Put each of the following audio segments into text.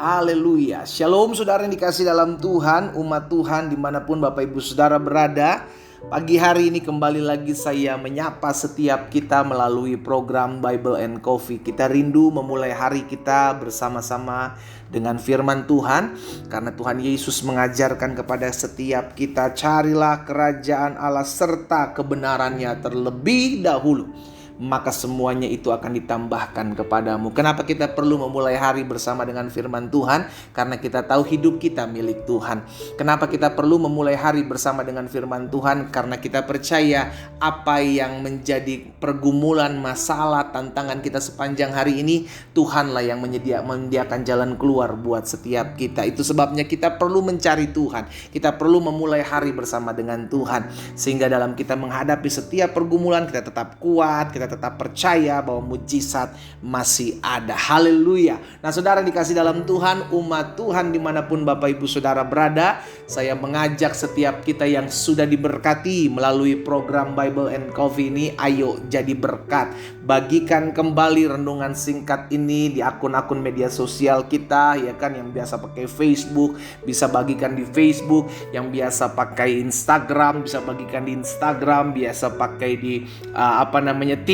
Haleluya. Shalom saudara yang dikasih dalam Tuhan, umat Tuhan dimanapun Bapak Ibu Saudara berada. Pagi hari ini kembali lagi saya menyapa setiap kita melalui program Bible and Coffee. Kita rindu memulai hari kita bersama-sama dengan firman Tuhan. Karena Tuhan Yesus mengajarkan kepada setiap kita, carilah kerajaan Allah serta kebenarannya terlebih dahulu, maka semuanya itu akan ditambahkan kepadamu. Kenapa kita perlu memulai hari bersama dengan firman Tuhan? Karena kita tahu hidup kita milik Tuhan. Kenapa kita perlu memulai hari bersama dengan firman Tuhan? Karena kita percaya apa yang menjadi pergumulan, masalah, tantangan kita sepanjang hari ini, Tuhanlah yang menyediakan jalan keluar buat setiap kita. Itu sebabnya kita perlu mencari Tuhan. Kita perlu memulai hari bersama dengan Tuhan, sehingga dalam kita menghadapi setiap pergumulan kita tetap kuat, kita tetap percaya bahwa mujizat masih ada. Haleluya. Nah saudara dikasih dalam Tuhan, umat Tuhan dimanapun Bapak Ibu Saudara berada, saya mengajak setiap kita yang sudah diberkati melalui program Bible and Coffee ini, ayo jadi berkat. Bagikan kembali renungan singkat ini di akun-akun media sosial kita, ya kan, yang biasa pakai Facebook bisa bagikan di Facebook, yang biasa pakai Instagram bisa bagikan di Instagram, biasa pakai di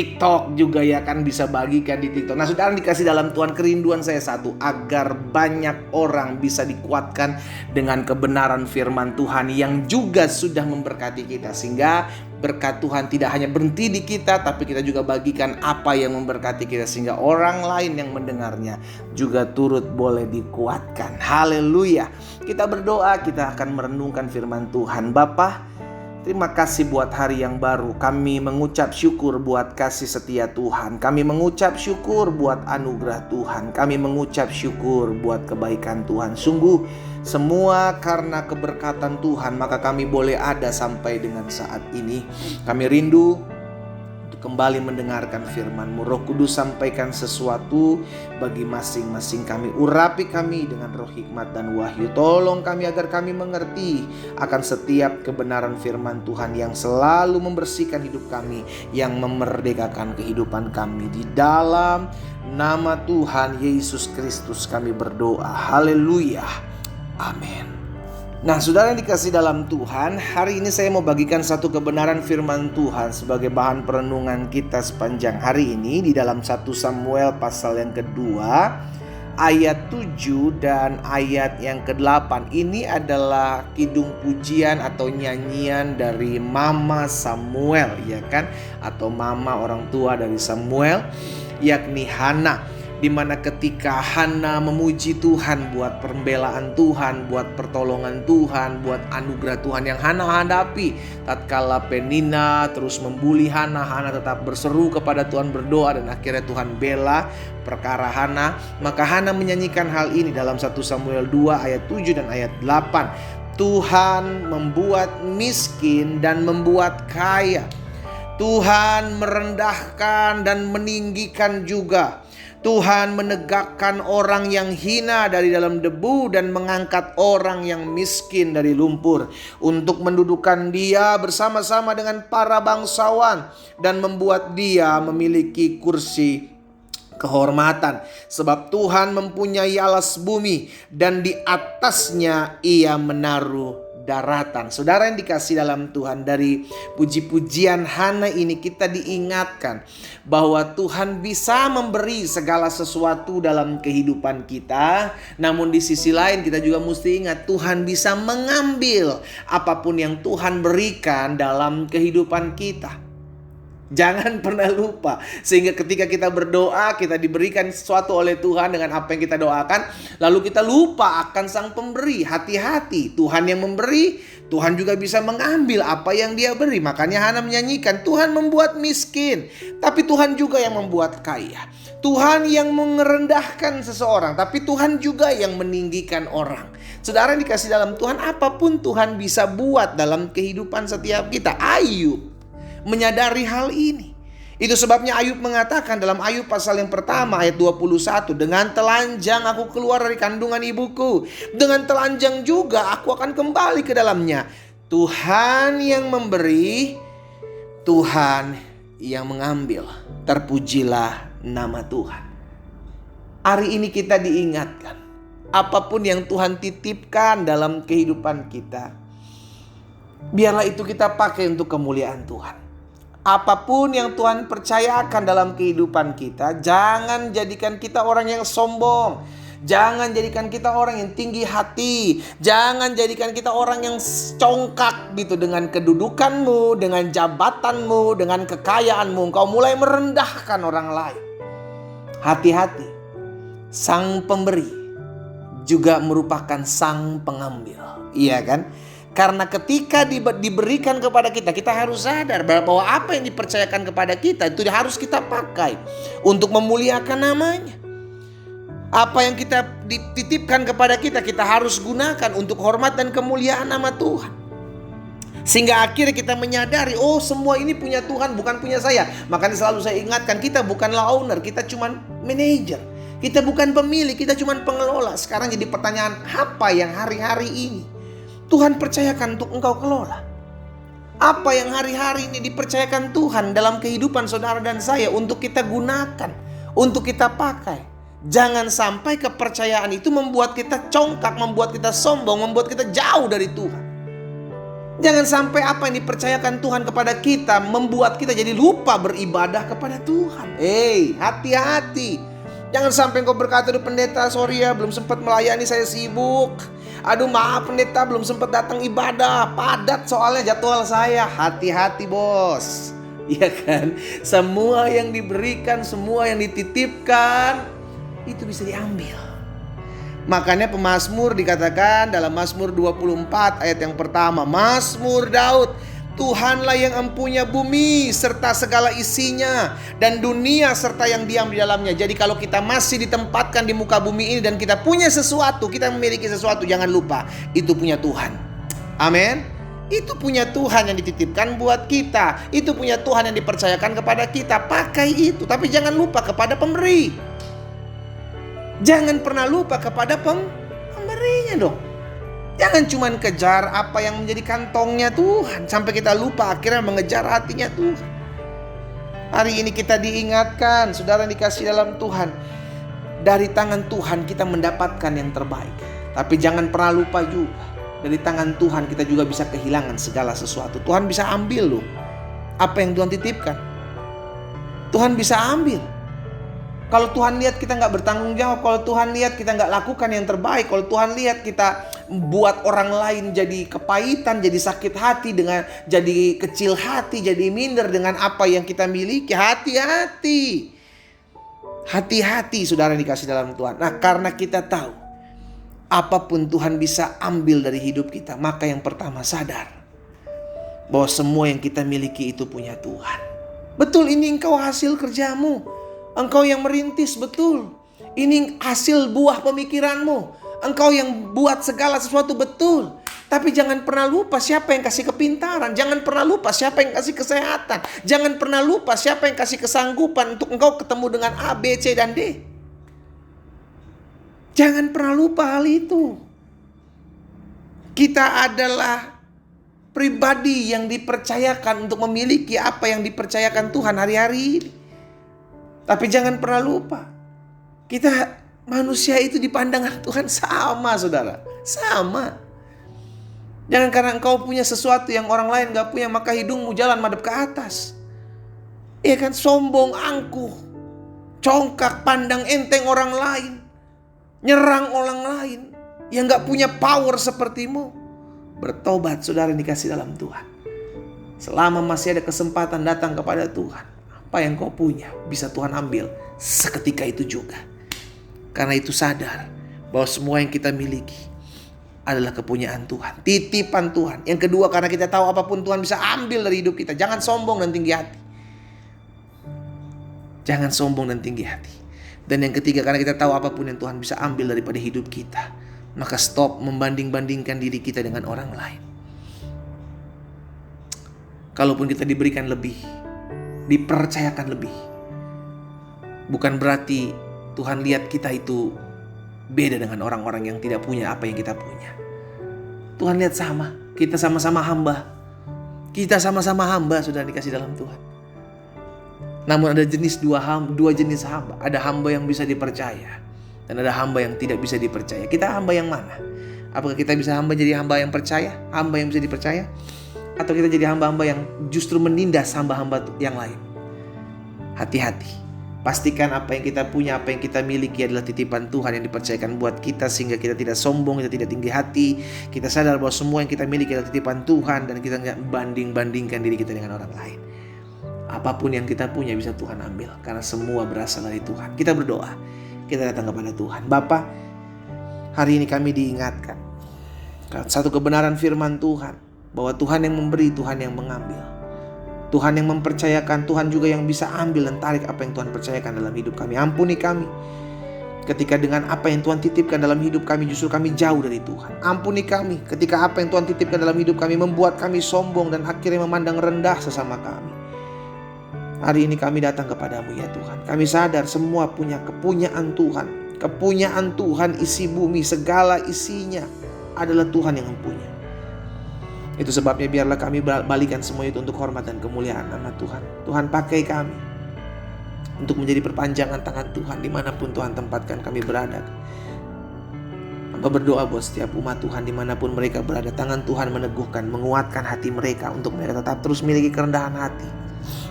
TikTok juga, ya kan, bisa bagikan di TikTok. Nah saudara dikasih dalam Tuhan, kerinduan saya satu, agar banyak orang bisa dikuatkan dengan kebenaran firman Tuhan yang juga sudah memberkati kita, sehingga berkat Tuhan tidak hanya berhenti di kita, tapi kita juga bagikan apa yang memberkati kita, sehingga orang lain yang mendengarnya juga turut boleh dikuatkan. Haleluya. Kita berdoa, kita akan merenungkan firman Tuhan. Bapa, terima kasih buat hari yang baru. Kami mengucap syukur buat kasih setia Tuhan. Kami mengucap syukur buat anugerah Tuhan. Kami mengucap syukur buat kebaikan Tuhan. Sungguh semua karena keberkatan Tuhan, maka kami boleh ada sampai dengan saat ini. Kami rindu untuk kembali mendengarkan firman-Mu. Roh Kudus, sampaikan sesuatu bagi masing-masing kami. Urapi kami dengan roh hikmat dan wahyu. Tolong kami agar kami mengerti akan setiap kebenaran firman Tuhan yang selalu membersihkan hidup kami, yang memerdekakan kehidupan kami. Di dalam nama Tuhan Yesus Kristus kami berdoa. Haleluya. Amin. Nah saudara yang dikasih dalam Tuhan, hari ini saya mau bagikan satu kebenaran firman Tuhan sebagai bahan perenungan kita sepanjang hari ini di dalam 1 Samuel pasal yang kedua ayat 7 dan ayat yang ke-8. Ini adalah kidung pujian atau nyanyian dari Mama Samuel, ya kan, atau mama orang tua dari Samuel, yakni Hana. Di mana ketika Hana memuji Tuhan buat pembelaan Tuhan, buat pertolongan Tuhan, buat anugerah Tuhan yang Hana hadapi. Tatkala Penina terus membuli Hana, Hana tetap berseru kepada Tuhan, berdoa, dan akhirnya Tuhan bela perkara Hana. Maka Hana menyanyikan hal ini dalam 1 Samuel 2 ayat 7 dan ayat 8. Tuhan membuat miskin dan membuat kaya. Tuhan merendahkan dan meninggikan juga. Tuhan menegakkan orang yang hina dari dalam debu dan mengangkat orang yang miskin dari lumpur, untuk mendudukan dia bersama-sama dengan para bangsawan dan membuat dia memiliki kursi kehormatan. Sebab Tuhan mempunyai alas bumi dan di atasnya ia menaruh daratan. Saudara yang dikasih dalam Tuhan, dari puji-pujian Hana ini kita diingatkan bahwa Tuhan bisa memberi segala sesuatu dalam kehidupan kita. Namun di sisi lain kita juga mesti ingat, Tuhan bisa mengambil apapun yang Tuhan berikan dalam kehidupan kita. Jangan pernah lupa, sehingga ketika kita berdoa, kita diberikan sesuatu oleh Tuhan dengan apa yang kita doakan, lalu kita lupa akan Sang Pemberi. Hati-hati, Tuhan yang memberi, Tuhan juga bisa mengambil apa yang Dia beri. Makanya Hana menyanyikan, Tuhan membuat miskin, tapi Tuhan juga yang membuat kaya. Tuhan yang merendahkan seseorang, tapi Tuhan juga yang meninggikan orang. Saudara yang dikasih dalam Tuhan, apapun Tuhan bisa buat dalam kehidupan setiap kita. Ayub menyadari hal ini. Itu sebabnya Ayub mengatakan dalam Ayub pasal yang pertama ayat 21, dengan telanjang aku keluar dari kandungan ibuku, dengan telanjang juga aku akan kembali ke dalamnya. Tuhan yang memberi, Tuhan yang mengambil. Terpujilah nama Tuhan. Hari ini kita diingatkan apapun yang Tuhan titipkan dalam kehidupan kita, biarlah itu kita pakai untuk kemuliaan Tuhan. Apapun yang Tuhan percayakan dalam kehidupan kita, jangan jadikan kita orang yang sombong. Jangan jadikan kita orang yang tinggi hati. Jangan jadikan kita orang yang congkak gitu dengan kedudukanmu, dengan jabatanmu, dengan kekayaanmu. Engkau mulai merendahkan orang lain. Hati-hati. Sang pemberi juga merupakan sang pengambil. Iya kan? Karena ketika diberikan kepada kita, kita harus sadar bahwa apa yang dipercayakan kepada kita itu harus kita pakai untuk memuliakan namanya. Apa yang kita dititipkan kepada kita, kita harus gunakan untuk hormat dan kemuliaan nama Tuhan. Sehingga akhirnya kita menyadari, oh semua ini punya Tuhan, bukan punya saya. Makanya selalu saya ingatkan, kita bukanlah owner, kita cuma manajer. Kita bukan pemilik, kita cuma pengelola. Sekarang jadi pertanyaan, apa yang hari-hari ini Tuhan percayakan untuk engkau kelola? Apa yang hari-hari ini dipercayakan Tuhan dalam kehidupan saudara dan saya untuk kita gunakan, untuk kita pakai? Jangan sampai kepercayaan itu membuat kita congkak, membuat kita sombong, membuat kita jauh dari Tuhan. Jangan sampai apa yang dipercayakan Tuhan kepada kita membuat kita jadi lupa beribadah kepada Tuhan. Hati-hati. Jangan sampai engkau berkata, aduh pendeta, sorry ya, belum sempat melayani, saya sibuk. Aduh maaf pendeta, belum sempat datang ibadah, padat soalnya jadwal saya. Hati-hati bos. Iya kan? Semua yang diberikan, semua yang dititipkan, itu bisa diambil. Makanya pemazmur dikatakan dalam Mazmur 24 ayat yang pertama, Mazmur Daud, Tuhanlah yang empunya bumi serta segala isinya, dan dunia serta yang diam di dalamnya. Jadi kalau kita masih ditempatkan di muka bumi ini dan kita punya sesuatu, kita memiliki sesuatu, jangan lupa itu punya Tuhan. Amin. Itu punya Tuhan yang dititipkan buat kita. Itu punya Tuhan yang dipercayakan kepada kita. Pakai itu, tapi jangan lupa kepada pemberi. Jangan pernah lupa kepada pemberinya dong. Jangan cuma kejar apa yang menjadi kantongnya Tuhan, sampai kita lupa akhirnya mengejar hatinya Tuhan. Hari ini kita diingatkan, saudara yang dikasih dalam Tuhan, dari tangan Tuhan kita mendapatkan yang terbaik. Tapi jangan pernah lupa juga, dari tangan Tuhan kita juga bisa kehilangan segala sesuatu. Tuhan bisa ambil loh apa yang Tuhan titipkan. Tuhan bisa ambil. Kalau Tuhan lihat kita nggak bertanggung jawab, kalau Tuhan lihat kita nggak lakukan yang terbaik, kalau Tuhan lihat kita buat orang lain jadi kepahitan, jadi sakit hati, dengan jadi kecil hati, jadi minder dengan apa yang kita miliki, hati-hati. Hati-hati saudara yang dikasih dalam Tuhan. Nah, karena kita tahu apapun Tuhan bisa ambil dari hidup kita, maka yang pertama sadar bahwa semua yang kita miliki itu punya Tuhan. Betul, ini engkau hasil kerjamu. Engkau yang merintis, betul. Ini hasil buah pemikiranmu. Engkau yang buat segala sesuatu, betul. Tapi jangan pernah lupa siapa yang kasih kepintaran. Jangan pernah lupa siapa yang kasih kesehatan. Jangan pernah lupa siapa yang kasih kesanggupan untuk engkau ketemu dengan A, B, C, dan D. Jangan pernah lupa hal itu. Kita adalah pribadi yang dipercayakan untuk memiliki apa yang dipercayakan Tuhan hari-hari ini. Tapi jangan pernah lupa, kita manusia itu di pandangan Tuhan sama, saudara. Sama. Jangan karena engkau punya sesuatu yang orang lain gak punya, maka hidungmu jalan madep ke atas. Iya kan, sombong, angkuh, congkak, pandang enteng orang lain, nyerang orang lain yang gak punya power sepertimu. Bertobat saudara yang dikasih dalam Tuhan. Selama masih ada kesempatan datang kepada Tuhan, apa yang kau punya bisa Tuhan ambil seketika itu juga. Karena itu sadar bahwa semua yang kita miliki adalah kepunyaan Tuhan, titipan Tuhan. Yang kedua, karena kita tahu apapun Tuhan bisa ambil dari hidup kita, jangan sombong dan tinggi hati. Jangan sombong dan tinggi hati. Dan yang ketiga, karena kita tahu apapun yang Tuhan bisa ambil daripada hidup kita, maka stop membanding-bandingkan diri kita dengan orang lain. Kalaupun kita diberikan lebih, dipercayakan lebih, bukan berarti Tuhan lihat kita itu beda dengan orang-orang yang tidak punya apa yang kita punya. Tuhan lihat sama, kita sama-sama hamba. Kita sama-sama hamba sudah dikasih dalam Tuhan. Namun ada dua jenis hamba. Ada hamba yang bisa dipercaya, Dan ada hamba yang tidak bisa dipercaya. Kita hamba yang mana? Apakah kita bisa jadi hamba yang percaya? Hamba yang bisa dipercaya? Atau kita jadi hamba-hamba yang justru menindas hamba-hamba yang lain? Hati-hati. Pastikan apa yang kita punya, apa yang kita miliki adalah titipan Tuhan yang dipercayakan buat kita, sehingga kita tidak sombong, kita tidak tinggi hati. Kita sadar bahwa semua yang kita miliki adalah titipan Tuhan, dan kita nggak banding-bandingkan diri kita dengan orang lain. Apapun yang kita punya bisa Tuhan ambil, karena semua berasal dari Tuhan. Kita berdoa, kita datang kepada Tuhan. Bapa, hari ini kami diingatkan satu kebenaran firman Tuhan, bahwa Tuhan yang memberi, Tuhan yang mengambil. Tuhan yang mempercayakan, Tuhan juga yang bisa ambil dan tarik apa yang Tuhan percayakan dalam hidup kami. Ampuni kami ketika dengan apa yang Tuhan titipkan dalam hidup kami justru kami jauh dari Tuhan. Ampuni kami ketika apa yang Tuhan titipkan dalam hidup kami membuat kami sombong dan akhirnya memandang rendah sesama kami. Hari ini kami datang kepadamu ya Tuhan. Kami sadar semua punya kepunyaan Tuhan. Kepunyaan Tuhan, isi bumi, segala isinya adalah Tuhan yang mempunyai. Itu sebabnya biarlah kami balikan semua itu untuk hormat dan kemuliaan nama Tuhan. Tuhan pakai kami untuk menjadi perpanjangan tangan Tuhan dimanapun Tuhan tempatkan kami berada. Hamba berdoa buat setiap umat Tuhan dimanapun mereka berada. Tangan Tuhan meneguhkan, menguatkan hati mereka untuk mereka tetap terus memiliki kerendahan hati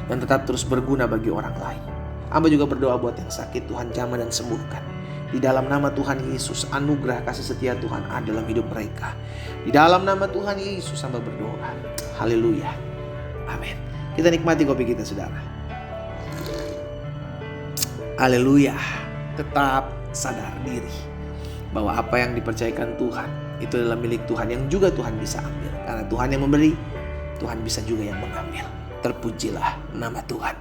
dan tetap terus berguna bagi orang lain. Hamba juga berdoa buat yang sakit, Tuhan jamah dan sembuhkan. Di dalam nama Tuhan Yesus, anugerah kasih setia Tuhan ada dalam hidup mereka. Di dalam nama Tuhan Yesus hamba berdoa. Haleluya. Amin. Kita nikmati kopi kita saudara. Haleluya. Tetap sadar diri bahwa apa yang dipercayakan Tuhan itu adalah milik Tuhan yang juga Tuhan bisa ambil. Karena Tuhan yang memberi, Tuhan bisa juga yang mengambil. Terpujilah nama Tuhan.